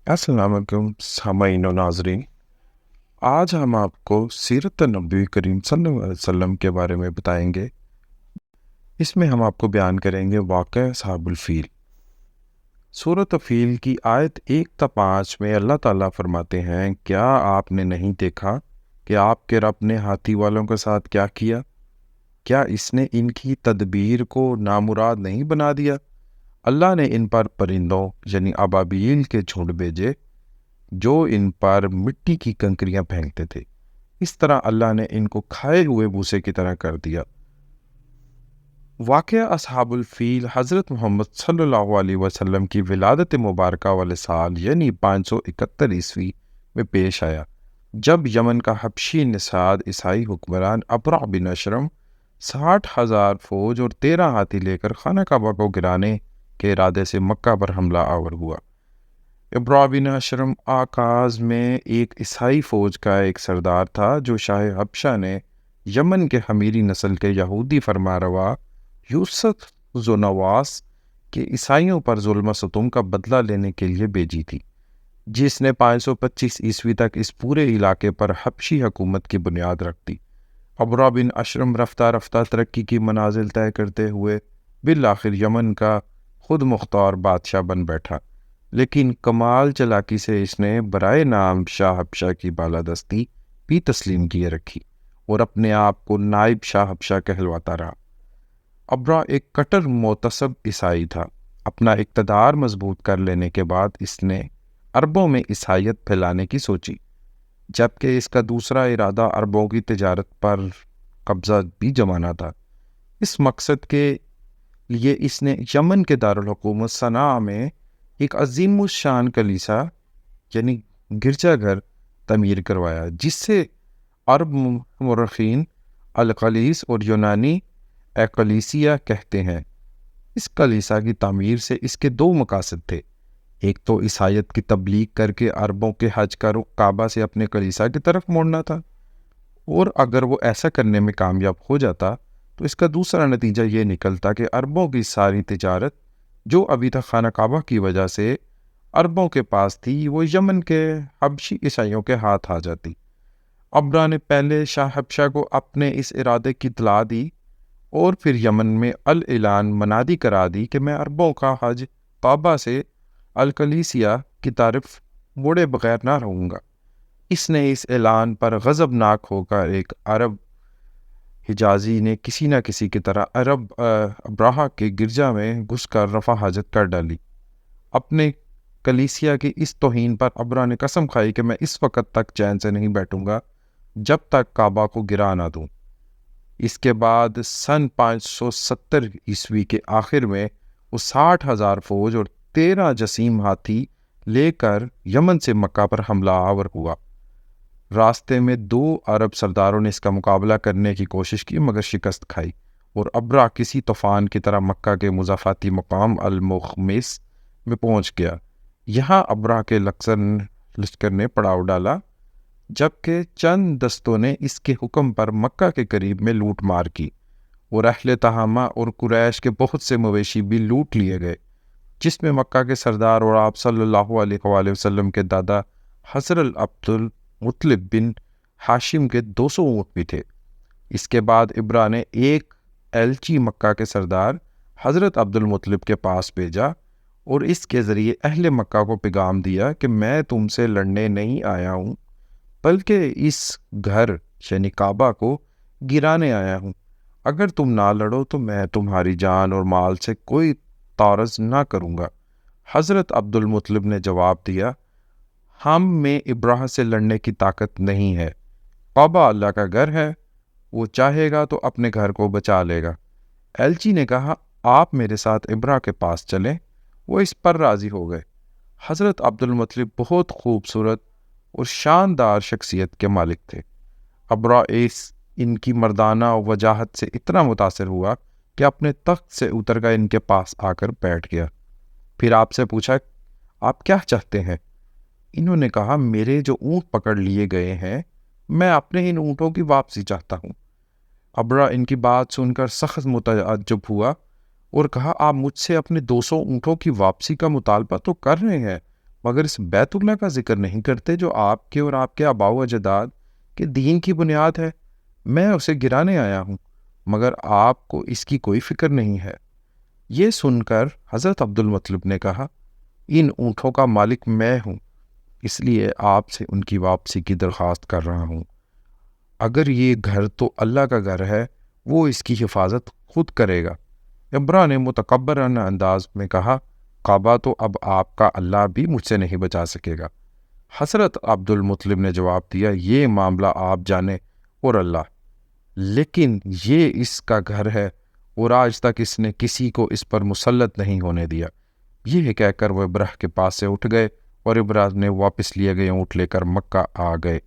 अस्सलाम वालेकुम सामाईन और नाज़रीन। आज हम आपको सीरत नबी करीम सल्लल्लाहु अलैहि वसल्लम के बारे में बताएंगे। इसमें हम आपको बयान करेंगे वाक़या असहाबुल फ़ील। सूरत फ़ील की आयत 1 5 में अल्लाह ताला फरमाते हैं, क्या आपने नहीं देखा कि आपके रब ने हाथी वालों के साथ क्या किया? क्या इसने इनकी तदबीर को नामुराद नहीं बना दिया? अल्लाह ने इन पर परिंदों यानी अबाबील के झुंड भेजे जो इन पर मिट्टी की कंकरियां फेंकते थे। इस तरह अल्लाह ने इनको खाए हुए भूसे की तरह कर दिया। वाक़या असहाबुल फ़ील हज़रत मोहम्मद सल्लल्लाहु अलैहि वसल्लम की विलादत मुबारका वाले साल यानी 571 ईस्वी में पेश आया, जब यमन का हबशी निषाद ईसाई हुक्मरान अबरा बिन अशरम 60,000 फौज और 13 हाथी लेकर खाना काबा को गिराने के इरादे से मक्का पर हमला आवर हुआ। इब्रा बिन अशरम आकाज़ में एक ईसाई फ़ौज का एक सरदार था जो शाह हबशा ने यमन के हमीरी नस्ल के यहूदी फरमारवा यूसुफ ज़ोनवास के ईसाइयों पर जुल्म सतुम का बदला लेने के लिए भेजी थी, जिसने 525 ईस्वी तक इस पूरे इलाके पर हबशी हुकूमत की बुनियाद रख दी। अबरा बिन अशरम रफ्ता रफ्ता तरक्की की मनाजिल तय करते हुए बिल आखिर यमन का खुद मुख्तार बादशाह बन बैठा, लेकिन कमाल चालाकी से इसने बराए नाम शाह हबशा की बालादस्ती भी तस्लीम किए रखी और अपने आप को नाइब शाह हबशा कहलवाता रहा। अबरा एक कट्टर मोतसब ईसाई था। अपना इक़्तिदार मजबूत कर लेने के बाद इसने अरबों में ईसाइयत फैलाने की सोची, जबकि इसका दूसरा इरादा अरबों की तिजारत पर कब्जा भी जमाना था। इस मकसद के लिए इसने यमन के दारुल हुकूमत सना में एक अजीमुशान कलीसा यानी गिरजाघर तमीर करवाया, जिससे अरब मुर्रखीन अल-कलीस और यूनानी एकलीसिया कहते हैं। इस कलीसा की तामीर से इसके दो मकासद थे। एक तो ईसाइयत की तबलीग करके अरबों के हज का रुख काबा से अपने कलीसा की तरफ मोड़ना था, और अगर वो ऐसा करने में कामयाब हो जाता तो इसका दूसरा नतीजा ये निकलता कि अरबों की सारी तिजारत जो अभी तक खाना काबा की वजह से अरबों के पास थी, वो यमन के हबशी ईसाइयों के हाथ आ जाती। अबरा ने पहले शाह हबशा को अपने इस इरादे की इत्तला दी और फिर यमन में अल ऐलान मनादी करा दी कि मैं अरबों का हज काबा से अल कलीसिया की तारीफ मोड़े बगैर ना रहूँगा। इसने इस ऐलान पर गज़बनाक होकर एक अरब हिजाजी ने किसी न किसी की तरह अब्राहा के गिरजा में घुसकर रफा हाजत कर डाली। अपने कलीसिया की इस तौहीन पर अबरा ने कसम खाई कि मैं इस वक्त तक चैन से नहीं बैठूंगा जब तक काबा को गिरा ना दूं। इसके बाद सन 570 ईस्वी के आखिर में वो 60,000 फौज और 13 जसीम हाथी लेकर यमन से मक्का पर हमला आवर हुआ। रास्ते में 2 अरब सरदारों ने इसका मुकाबला करने की कोशिश की, मगर शिकस्त खाई और अबरा किसी तूफान की तरह मक्का के मुज़ाफ़ाती मकाम अल-मुख़म्मिस में पहुंच गया। यहाँ अबरा के लश्कर ने पड़ाव डाला, जबकि चंद दस्तों ने इसके हुक्म पर मक्का के करीब में लूट मार की और अहले तहामा और कुरैश के बहुत से मवेशी भी लूट लिए गए, जिसमें मक्का के सरदार और आप सल्लल्लाहु अलैहि वसल्लम के दादा हज़रत अब्दुल मुत्तलिब बिन हाशिम के 200 ऊँट भी थे। इसके बाद इब्रा ने एक एलची मक्का के सरदार हज़रत अब्दुल मुत्तलिब के पास भेजा और इसके ज़रिए अहले मक्का को पैगाम दिया कि मैं तुमसे लड़ने नहीं आया हूँ, बल्कि इस घर यानी काबा को गिराने आया हूँ। अगर तुम ना लड़ो तो मैं तुम्हारी जान और माल से कोई तारज ना करूँगा। हज़रत अब्दुल मुत्तलिब ने जवाब दिया, हम में इब्राह से लड़ने की ताकत नहीं है। काबा अल्लाह का घर है, वो चाहेगा तो अपने घर को बचा लेगा। एलची ने कहा, आप मेरे साथ इब्राह के पास चलें। वो इस पर राज़ी हो गए। हज़रत अब्दुल मुत्तलिब बहुत खूबसूरत और शानदार शख्सियत के मालिक थे। अबरा इनकी मर्दाना वजाहत से इतना मुतासिर हुआ कि अपने तख्त से उतर कर इनके पास आकर बैठ गया। फिर आपसे पूछा, आप क्या चाहते हैं? इन्होंने कहा, मेरे जो ऊँट पकड़ लिए गए हैं, मैं अपने इन ऊँटों की वापसी चाहता हूँ। अबरा इनकी बात सुनकर सख्त मुतअज्जब हुआ और कहा, आप मुझसे अपने 200 ऊँटों की वापसी का मुतालबा तो कर रहे हैं, مگر اس بیت اللہ کا ذکر نہیں کرتے جو آپ کے اور آپ کے آباء و اجداد کے دین کی بنیاد ہے۔ میں اسے گرانے آیا ہوں، مگر آپ کو اس کی کوئی فکر نہیں ہے۔ یہ سن کر حضرت عبد المطلب نے کہا، ان اونٹوں کا مالک میں ہوں، اس لیے آپ سے ان کی واپسی کی درخواست کر رہا ہوں۔ اگر یہ گھر تو اللہ کا گھر ہے، وہ اس کی حفاظت خود کرے گا۔ ابرا نے متکبرانہ انداز میں کہا، کعبہ تو اب آپ کا اللہ بھی مجھ سے نہیں بچا سکے گا۔ حضرت عبد المطلب نے جواب دیا، یہ معاملہ آپ جانے اور اللہ، لیکن یہ اس کا گھر ہے اور آج تک اس نے کسی کو اس پر مسلط نہیں ہونے دیا۔ یہ کہہ کر وہ ابراہ کے پاس سے اٹھ گئے اور ابراہ نے واپس لیے گئے اونٹ لے کر مکہ آ گئے۔